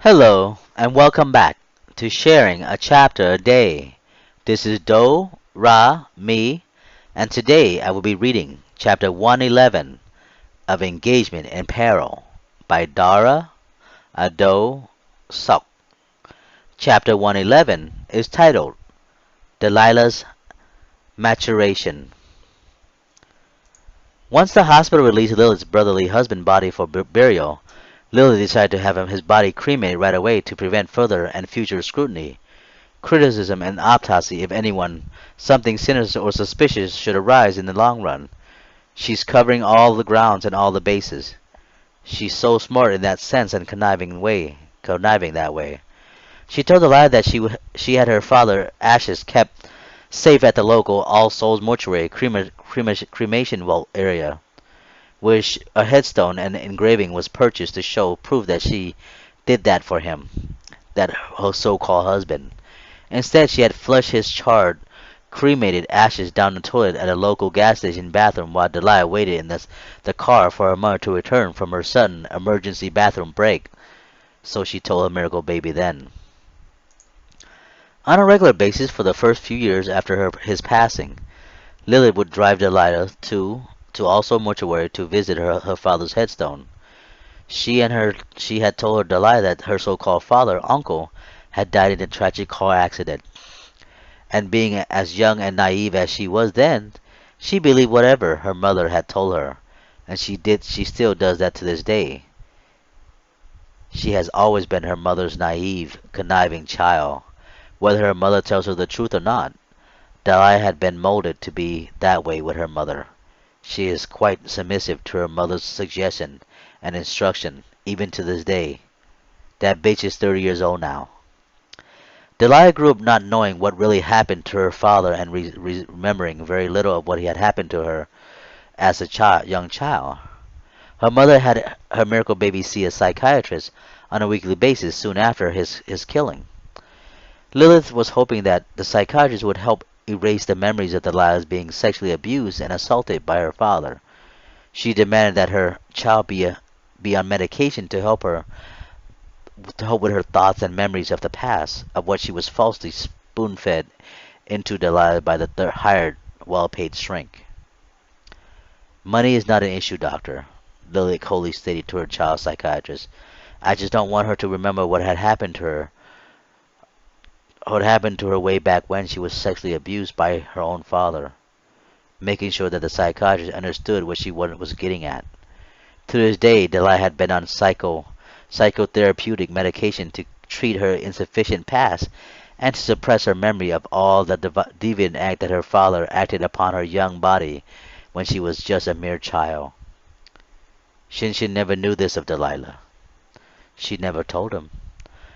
Hello, and welcome back to Sharing a Chapter a Day. This is Dara, me, and today I will be reading Chapter 111 of Engagement in Peril by Dara, Odoe, Sok. Chapter 111 is titled Delilah's Maturation. Once the hospital released Lilith's brotherly husband's body for burial, Lilith decided to have his body cremated right away to prevent further and future scrutiny, criticism, and autopsy if anyone, something sinister or suspicious should arise in the long run. She's covering all the grounds and all the bases. She's so smart in that sense and conniving that way. She told Delilah that she had her father's ashes kept safe at the local All Souls mortuary cremation vault area, which a headstone and engraving was purchased to show proof that she did that for him, that her so-called husband. Instead, she had flushed his charred, cremated ashes down the toilet at a local gas station bathroom while Delilah waited in the car for her mother to return from her sudden emergency bathroom break. So she told her miracle baby then. On a regular basis for the first few years after his passing, Lilith would drive Delilah to also mortuary to visit her father's headstone. She had told her Delilah that her so-called father, uncle, had died in a tragic car accident. And being as young and naive as she was then, she believed whatever her mother had told her, and she still does that to this day. She has always been her mother's naive, conniving child, whether her mother tells her the truth or not. Delilah had been molded to be that way with her mother. She is quite submissive to her mother's suggestion and instruction, even to this day. That bitch is 30 years old now. Delilah grew up not knowing what really happened to her father and remembering very little of what had happened to her as a young child. Her mother had her miracle baby see a psychiatrist on a weekly basis soon after his killing. Lilith was hoping that the psychiatrist would help erase the memories of Delilah's being sexually abused and assaulted by her father. She demanded that her child be on medication to help with her thoughts and memories of the past, of what she was falsely spoon-fed into Delilah by the hired, well-paid shrink. Money is not an issue, doctor, Lily coldly stated to her child psychiatrist. I just don't want her to remember what happened to her way back when she was sexually abused by her own father, making sure that the psychiatrist understood what she was getting at. To this day, Delilah had been on psychotherapeutic medication to treat her insufficient past and to suppress her memory of all the deviant act that her father acted upon her young body when she was just a mere child. Shinshin never knew this of Delilah. She never told him.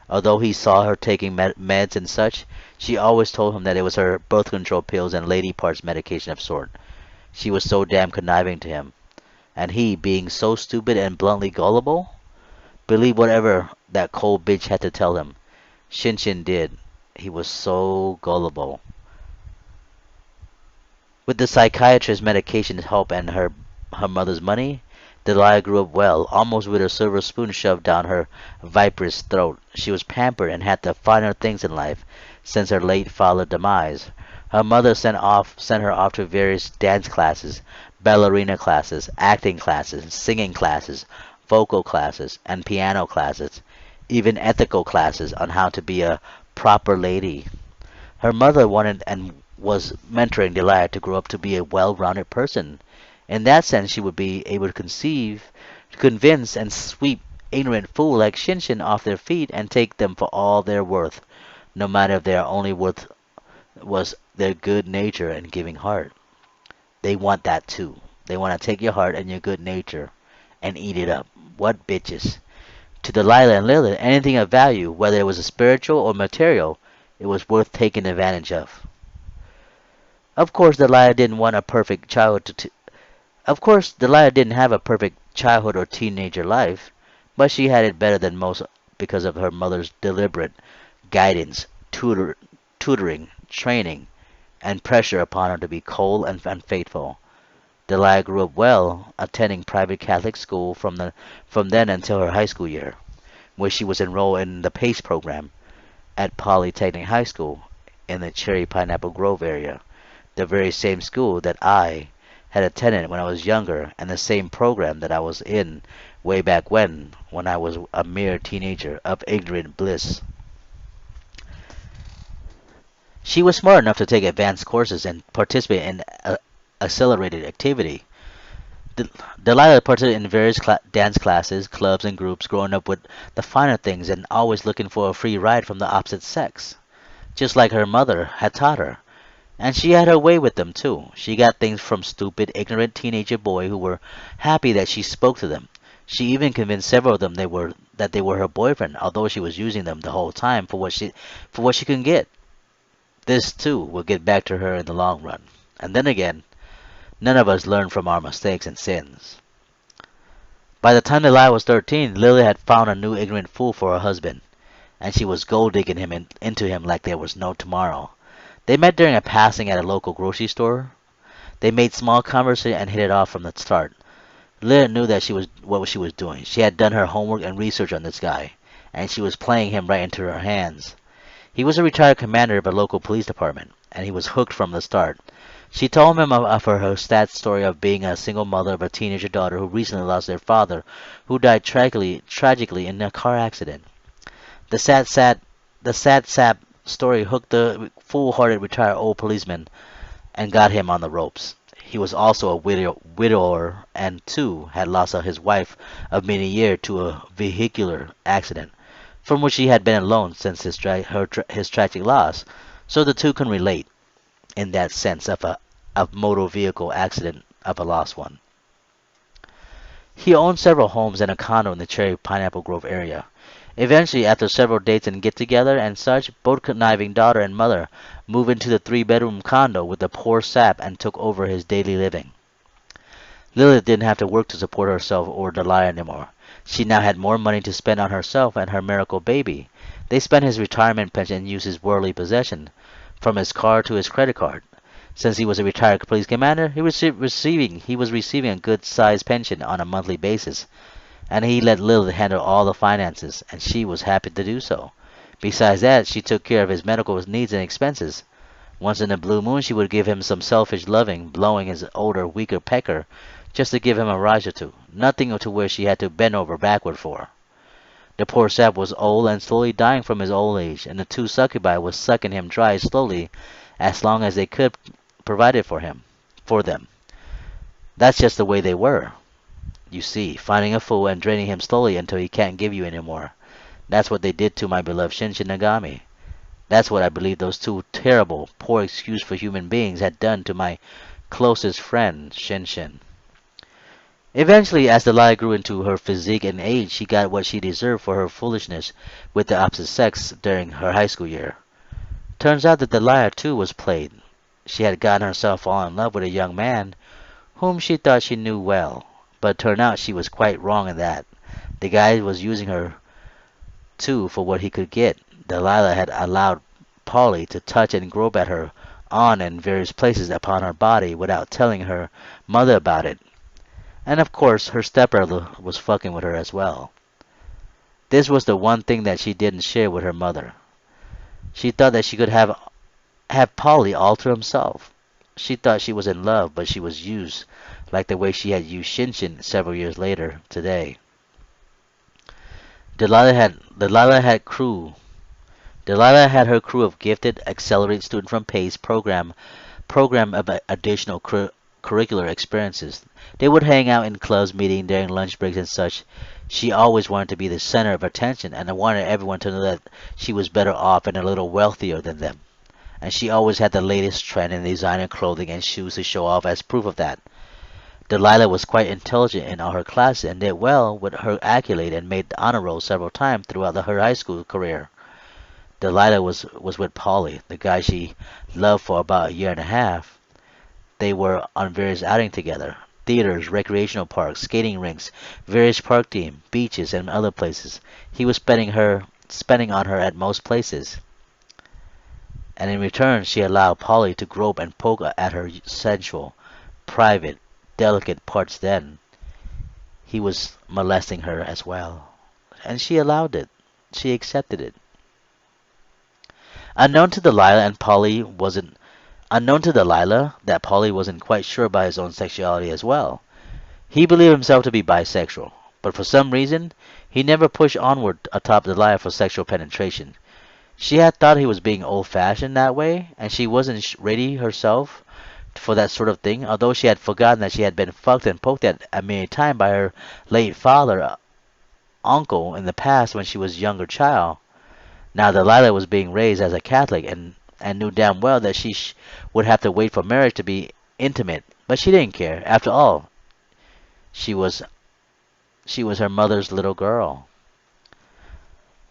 Although he saw her taking meds and such, she always told him that it was her birth control pills and lady parts medication of sort. She was so damn conniving to him. And he, being so stupid and bluntly gullible, believed whatever that cold bitch had to tell him. Shinshin did. He was so gullible. With the psychiatrist's medication's help and her mother's money, Delilah grew up well, almost with a silver spoon shoved down her viperous throat. She was pampered and had the finer things in life since her late father's demise. Her mother sent her off to various dance classes, ballerina classes, acting classes, singing classes, vocal classes, and piano classes, even ethical classes on how to be a proper lady. Her mother wanted and was mentoring Delilah to grow up to be a well-rounded person. In that sense, she would be able to convince, and sweep ignorant fools like Shinshin off their feet and take them for all their worth, no matter if their only worth was their good nature and giving heart. They want that too. They want to take your heart and your good nature and eat it up. What bitches! To Delilah and Lilith, anything of value, whether it was spiritual or material, it was worth taking advantage of. Of course, Delilah didn't want a perfect childhood Of course, Delilah didn't have a perfect childhood or teenager life, but she had it better than most because of her mother's deliberate guidance, tutoring, training, and pressure upon her to be cold and unfaithful. Delilah grew up well, attending private Catholic school from then until her high school year, where she was enrolled in the PACE program at Polytechnic High School in the Cherry Pineapple Grove area, the very same school that I had attended when I was younger, and the same program that I was in way back when I was a mere teenager of ignorant bliss. She was smart enough to take advanced courses and participate in accelerated activity. Del- Delilah participated in various dance classes, clubs, and groups, growing up with the finer things and always looking for a free ride from the opposite sex, just like her mother had taught her. And she had her way with them, too. She got things from stupid, ignorant teenager boys who were happy that she spoke to them. She even convinced several of them that they were her boyfriend, although she was using them the whole time for what she could get. This, too, will get back to her in the long run. And then again, none of us learn from our mistakes and sins. By the time Delilah was 13, Lily had found a new ignorant fool for her husband, and she was gold digging into him like there was no tomorrow. They met during a passing at a local grocery store. They made small conversation and hit it off from the start. Lily knew that she was what she was doing. She had done her homework and research on this guy, and she was playing him right into her hands. He was a retired commander of a local police department, and he was hooked from the start. She told him of her sad story of being a single mother of a teenager daughter who recently lost their father, who died tragically in a car accident. The sad story hooked the fool-hearted retired old policeman and got him on the ropes. He was also a widower and, too, had lost his wife of many years to a vehicular accident, from which he had been alone since his tragic loss. So the two can relate in that sense of a motor vehicle accident of a lost one. He owned several homes and a condo in the Cherry Pineapple Grove area. Eventually, after several dates and get-together and such, both conniving daughter and mother moved into the three-bedroom condo with the poor sap and took over his daily living. Lilith didn't have to work to support herself or Delilah anymore. She now had more money to spend on herself and her miracle baby. They spent his retirement pension and used his worldly possession, from his car to his credit card. Since he was a retired police commander, he was receiving a good-sized pension on a monthly basis, and he let Lilith handle all the finances, and she was happy to do so. Besides that, she took care of his medical needs and expenses. Once in a blue moon, she would give him some selfish loving, blowing his older, weaker pecker, just to give him a rise or two. Nothing to where she had to bend over backward for. The poor sap was old and slowly dying from his old age, and the two succubi was sucking him dry slowly as long as they could provide it for them. That's just the way they were. You see, finding a fool and draining him slowly until he can't give you any more. That's what they did to my beloved Shinshin Nagami. That's what I believe those two terrible, poor excuse for human beings had done to my closest friend, Shinshin. Eventually, as Delilah grew into her physique and age, she got what she deserved for her foolishness with the opposite sex during her high school year. Turns out that Delilah, too, was played. She had gotten herself all in love with a young man whom she thought she knew well, but it turned out she was quite wrong in that. The guy was using her, too, for what he could get. Delilah had allowed Polly to touch and grope at her on in various places upon her body without telling her mother about it. And of course, her stepbrother was fucking with her as well. This was the one thing that she didn't share with her mother. She thought that she could have Polly all to himself. She thought she was in love, but she was used, like the way she had used Shinshin several years later today. Delilah had her crew of gifted, accelerated students from PACE program of additional curricular experiences. They would hang out in clubs, meeting during lunch breaks and such. She always wanted to be the center of attention, and I wanted everyone to know that she was better off and a little wealthier than them. And she always had the latest trend in designer clothing and shoes to show off as proof of that. Delilah was quite intelligent in all her classes and did well with her accolade and made the honor roll several times throughout her high school career. Delilah was with Polly, the guy she loved, for about a year and a half. They were on various outings together. Theaters, recreational parks, skating rinks, various park teams, beaches, and other places. He was spending on her at most places. And in return she allowed Polly to grope and poke at her sensual, private, delicate parts then. He was molesting her as well. and she allowed it. She accepted it. Unknown to Delilah and Polly wasn't Unknown to Delilah that Polly wasn't quite sure about his own sexuality as well. He believed himself to be bisexual, but for some reason he never pushed onward atop Delilah for sexual penetration. She had thought he was being old-fashioned that way, and she wasn't ready herself for that sort of thing, although she had forgotten that she had been fucked and poked at a many times by her late father, uncle, in the past when she was a younger child. Now Delilah was being raised as a Catholic and knew damn well that she would have to wait for marriage to be intimate, but she didn't care. After all, she was she was her mother's little girl.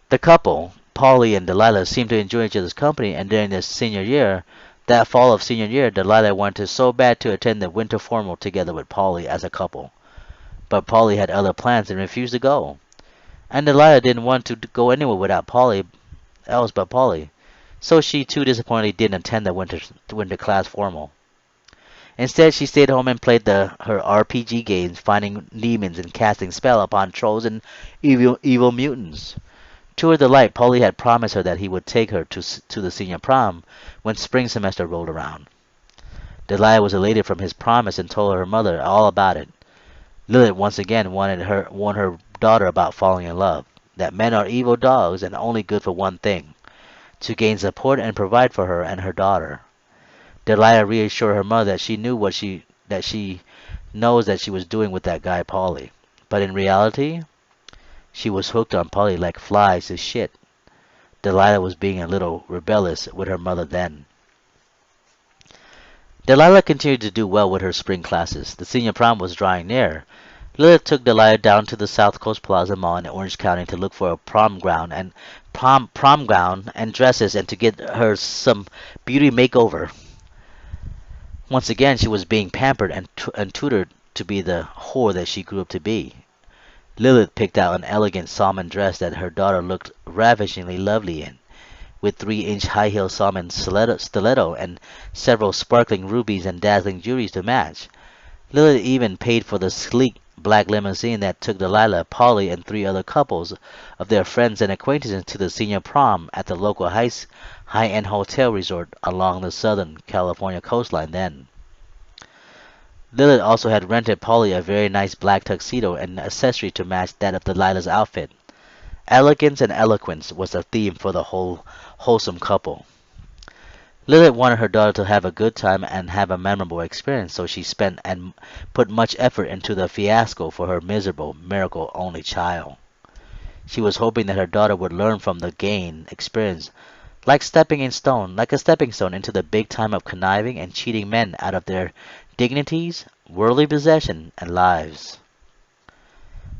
The couple, Polly and Delilah, seemed to enjoy each other's company, and during that fall of senior year, Delilah wanted so bad to attend the winter formal together with Polly as a couple. But Polly had other plans and refused to go. And Delilah didn't want to go anywhere without Polly, else but Polly. So she too disappointedly didn't attend the winter class formal. Instead, she stayed home and played her RPG games, finding demons and casting spell upon trolls and evil mutants. To her delight, Polly had promised her that he would take her to the senior prom when spring semester rolled around. Delilah was elated from his promise and told her mother all about it. Lilith once again warned her daughter about falling in love, that men are evil dogs and only good for one thing, to gain support and provide for her and her daughter. Delilah reassured her mother that she knew that she knows that she was doing with that guy Polly, but in reality, she was hooked on Polly like flies to shit. Delilah was being a little rebellious with her mother then. Delilah continued to do well with her spring classes. The senior prom was drawing near. Lilith took Delilah down to the South Coast Plaza Mall in Orange County to look for a prom gown and dresses and to get her some beauty makeover. Once again, she was being pampered and tutored to be the whore that she grew up to be. Lilith picked out an elegant salmon dress that her daughter looked ravishingly lovely in, with 3-inch high-heel salmon stiletto and several sparkling rubies and dazzling jewelry to match. Lilith even paid for the sleek black limousine that took Delilah, Polly, and 3 other couples of their friends and acquaintances to the senior prom at the local high-end hotel resort along the Southern California coastline then. Lilith also had rented Polly a very nice black tuxedo and accessory to match that of Delilah's outfit. Elegance and eloquence was the theme for the whole wholesome couple. Lilith wanted her daughter to have a good time and have a memorable experience, so she spent and put much effort into the fiasco for her miserable, miracle only child. She was hoping that her daughter would learn from the gain experience, like a stepping stone into the big time of conniving and cheating men out of their dignities, worldly possession, and lives.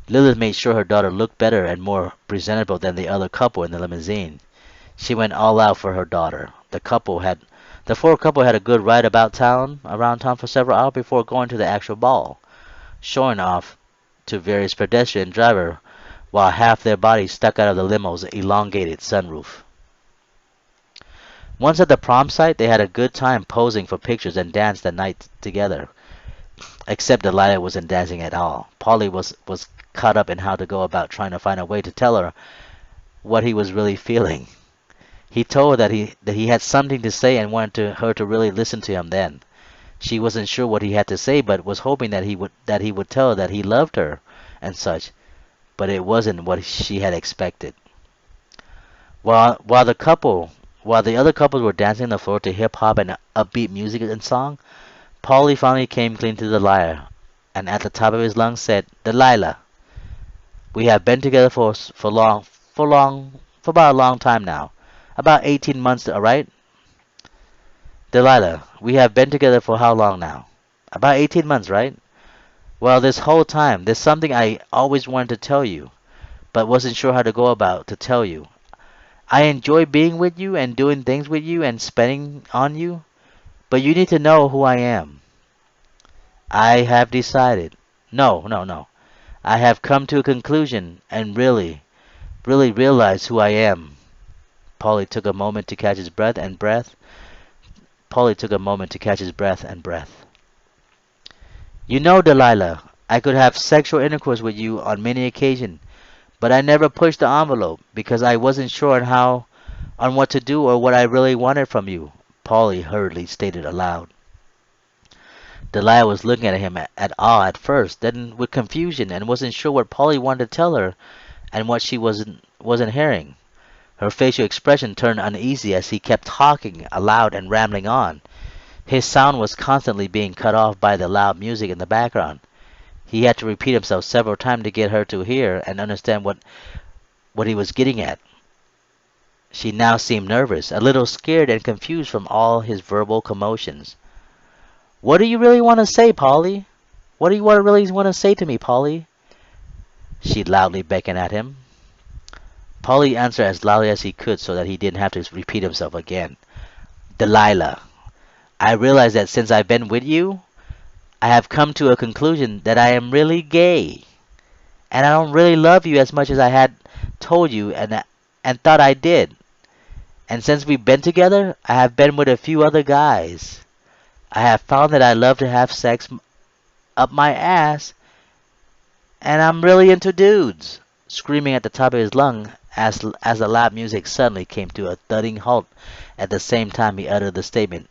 Lilith made sure her daughter looked better and more presentable than the other couple in the limousine. She went all out for her daughter. The four couple had a good ride around town for several hours before going to the actual ball, showing off to various pedestrian drivers while half their bodies stuck out of the limo's elongated sunroof. Once at the prom site, they had a good time posing for pictures and danced the night together. Except Delilah wasn't dancing at all. Polly was caught up in how to go about trying to find a way to tell her what he was really feeling. He told her that he had something to say and wanted her to really listen to him then. She wasn't sure what he had to say, but was hoping that he would tell her that he loved her and such, but it wasn't what she had expected. While the other couples were dancing on the floor to hip-hop and upbeat music and song, Polly finally came clean to Delilah, and at the top of his lungs said, "Delilah, we have been together for about a long time now. About 18 months, all right? Delilah, we have been together for how long now? About 18 months, right? Well, this whole time, there's something I always wanted to tell you, but wasn't sure how to go about to tell you. I enjoy being with you and doing things with you and spending on you, but you need to know who I am. I have decided. No. I have come to a conclusion and really realized who I am." Polly took a moment to catch his breath and breath. You know, Delilah, I could have sexual intercourse with you on many occasions, but I never pushed the envelope because I wasn't sure on what to do or what I really wanted from you, Polly hurriedly stated aloud. Delilah was looking at him at awe at first, then with confusion, and wasn't sure what Polly wanted to tell her and what she wasn't hearing. Her facial expression turned uneasy as he kept talking aloud and rambling on. His sound was constantly being cut off by the loud music in the background. He had to repeat himself several times to get her to hear and understand what he was getting at. She now seemed nervous, a little scared and confused from all his verbal commotions. "What do you really want to say, Polly? What do you really want to say to me, Polly?" she loudly beckoned at him. Polly answered as loudly as he could so that he didn't have to repeat himself again. "Delilah, I realize that since I've been with you, I have come to a conclusion that I am really gay, and I don't really love you as much as I had told you and thought I did. And since we've been together, I have been with a few other guys. I have found that I love to have sex up my ass, and I'm really into dudes." Screaming at the top of his lungs as the loud music suddenly came to a thudding halt at the same time he uttered the statement,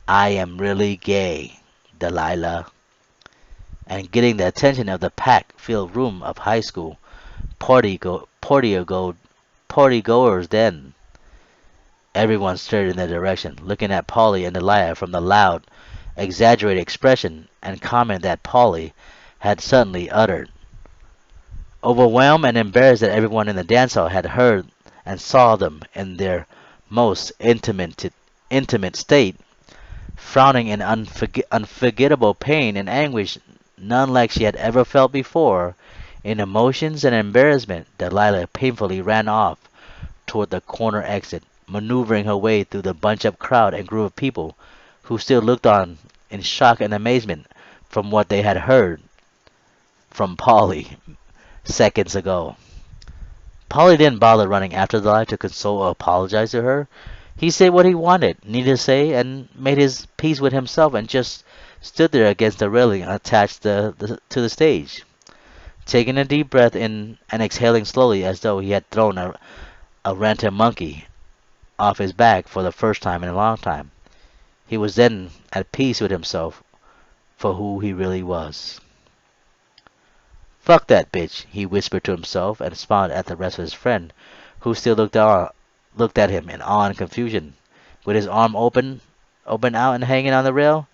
"I am really gay, Delilah." And getting the attention of the packed-filled room of high school party goers then. Everyone stared in their direction, looking at Polly and Delilah from the loud, exaggerated expression and comment that Polly had suddenly uttered. Overwhelmed and embarrassed that everyone in the dance hall had heard and saw them in their most intimate state, frowning in unforgettable pain and anguish none like she had ever felt before, in emotions and embarrassment, Delilah painfully ran off toward the corner exit, maneuvering her way through the bunched-up crowd and group of people who still looked on in shock and amazement from what they had heard from Polly seconds ago. Polly didn't bother running after Delilah to console or apologize to her. He said what he needed to say, and made his peace with himself, and just stood there against the railing attached to the stage, taking a deep breath in and exhaling slowly as though he had thrown a ranted monkey off his back for the first time in a long time. He was then at peace with himself for who he really was. "Fuck that bitch," he whispered to himself, and smiled at the rest of his friend, who still looked at him in awe and confusion. With his arm open out and hanging on the rail,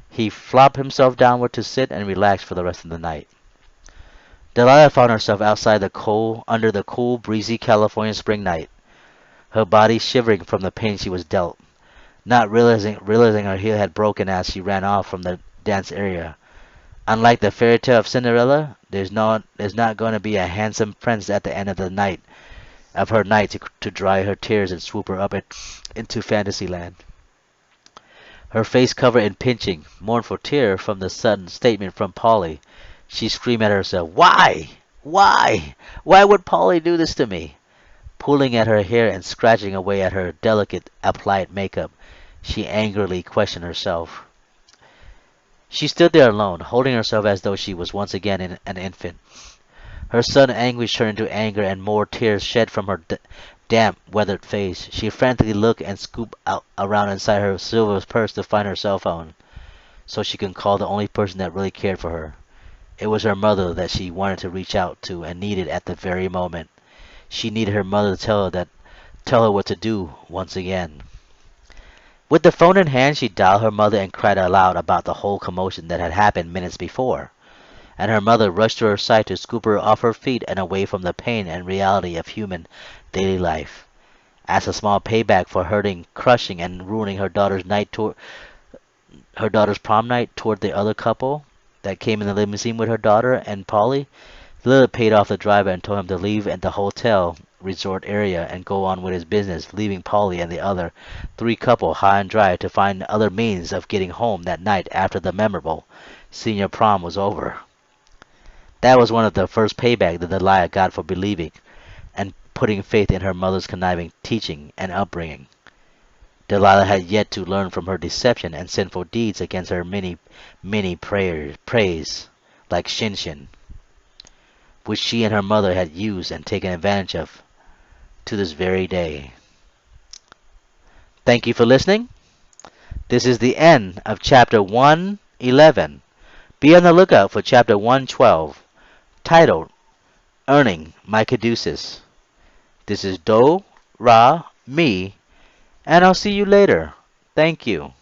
he flopped himself downward to sit and relax for the rest of the night. Delilah found herself under the cool, breezy California spring night, her body shivering from the pain she was dealt, not realizing her heel had broken as she ran off from the dance area. Unlike the fairy tale of Cinderella, there's not going to be a handsome prince at the end of her night to dry her tears and swoop her up into Fantasyland. Her face covered in pinching, mournful tear from the sudden statement from Polly. She screamed at herself, "Why? Why? Why would Polly do this to me?" Pulling at her hair and scratching away at her delicate applied makeup, she angrily questioned herself. She stood there alone, holding herself as though she was once again an infant. Her sudden anguish turned into anger, and more tears shed from her damp, weathered face. She frantically looked and scooped around inside her silver purse to find her cell phone, so she could call the only person that really cared for her. It was her mother that she wanted to reach out to and needed at the very moment. She needed her mother to tell her what to do once again. With the phone in hand, she dialed her mother and cried aloud about the whole commotion that had happened minutes before, and her mother rushed to her side to scoop her off her feet and away from the pain and reality of human daily life. As a small payback for hurting, crushing, and ruining her daughter's prom night toward the other couple that came in the limousine with her daughter and Polly, Lilith paid off the driver and told him to leave at the hotel resort area and go on with his business, leaving Polly and the other three couple high and dry to find other means of getting home that night after the memorable senior prom was over. That was one of the first payback that Delilah got for believing and putting faith in her mother's conniving teaching and upbringing. Delilah had yet to learn from her deception and sinful deeds against her many praise, like Shin Shin. which she and her mother had used and taken advantage of to this very day. Thank you for listening. This is the end of chapter 111. Be on the lookout for chapter 112, titled Earning My Caduceus. This is Do, Ra, me, and I'll see you later. Thank you.